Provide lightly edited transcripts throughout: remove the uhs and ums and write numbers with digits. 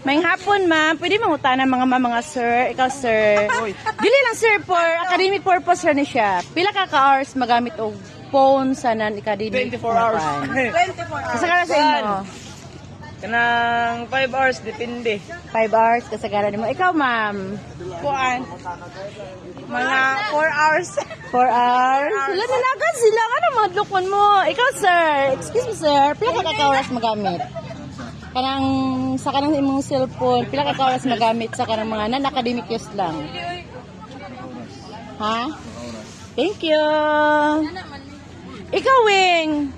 May hapon, ma'am. Pwede mangutana mga sir. Ikaw, sir. Dili lang, sir, for academic purpose rin siya. Pila ka hours magamit og phone sa non-academic? 24 hours. 24 hours. Kasagara sa inyo. Kanang 5 hours, depende. 5 hours kasagara mo. Ikaw, ma'am. Kuan. Mga 4 hours. 4 hours? Sila nanagan sila. Ano mga lukman mo? Ikaw, sir. Excuse me, sir. Pila ka oras magamit? Sa kanang imong cellphone, pila ka oras magamit sa kanang mga non-academic use lang? Ha? Thank you. Ikaw, Wing.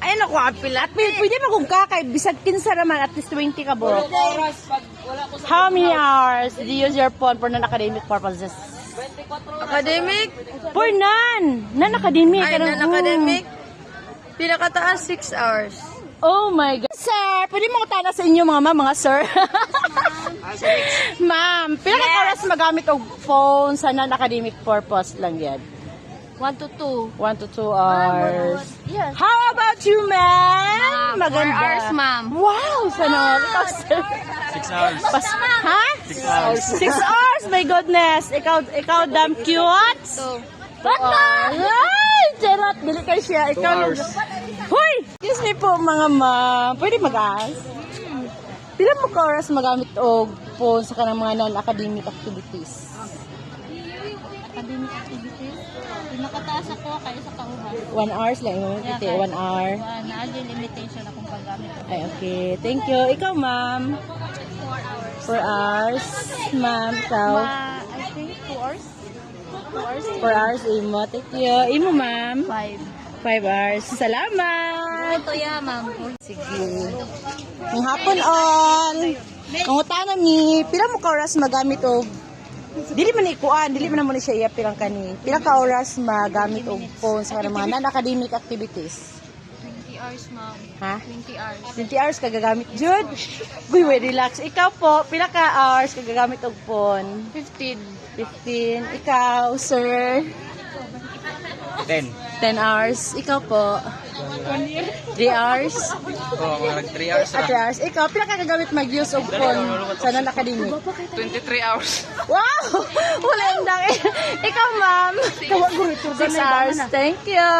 Ay, naku, apila. At pwede pa kung kakay, bisag kinsa naman, at least 20 ka bro. How many hours do you use your phone for non-academic purposes? Academic? For none! Non-academic. Ay, non-academic? Pinakataas 6 hours. Oh my God. Sir, pwede mo tana sa inyo mga sir. Ma'am, pila ka oras magamit og phone sa non-academic purpose lang yan? 1 to 2. 1 to 2 hours. Yes. How about you, ma'am? 4 hours, ma'am. Wow, sana. Ikaw, sir. 6 hours. Ha? 6 hours. 6 hours, my goodness. Ikaw damn cute. 2. What ay, charot. Dili kayo siya. 2 Ikaw. hours. Hoy! Excuse me po, mga ma'am. Pwede mag-ask? Pila mo ka oras magamit og phone sa kanang mga non-academic activities? Academic activities. Pinakataas ako kaya sa kauhan. 1 hours lang. Yeah, 1 hour. Naagin limitation akong paggamit. Ay, okay. Thank you. Ikaw, ma'am? 4 hours. Ma'am, ikaw? I think 2 hours. 2 hours. 4 hours, imo. Thank you. Imo, ma'am? 5. 5 hours. Salamat! Ito ya, ma'am. Sige. Ang hapon on. Ang utana mi, pila mo ka oras magamit og dili man ikuan, dili man mo ni siya iya pilang kani. Pila ka oras magamit og phone sa kanang mga non-academic activities? 20 hours, ma'am. Ha? 20 hours. 20 hours ka gagamit jud. Uy, relax. Ikaw po, pila ka hours ka gagamit og phone? 15. 15. Ikaw, sir? 10. 10 hours. Ikaw po? 3 hours? Oo, mga 3 hours At 3 hours. Ikaw, pila ka gagamit mag-use og phone sa non-academic? 23 hours. Wow! Wala yung dang. Ikaw, ma'am. 6 hours. Thank you.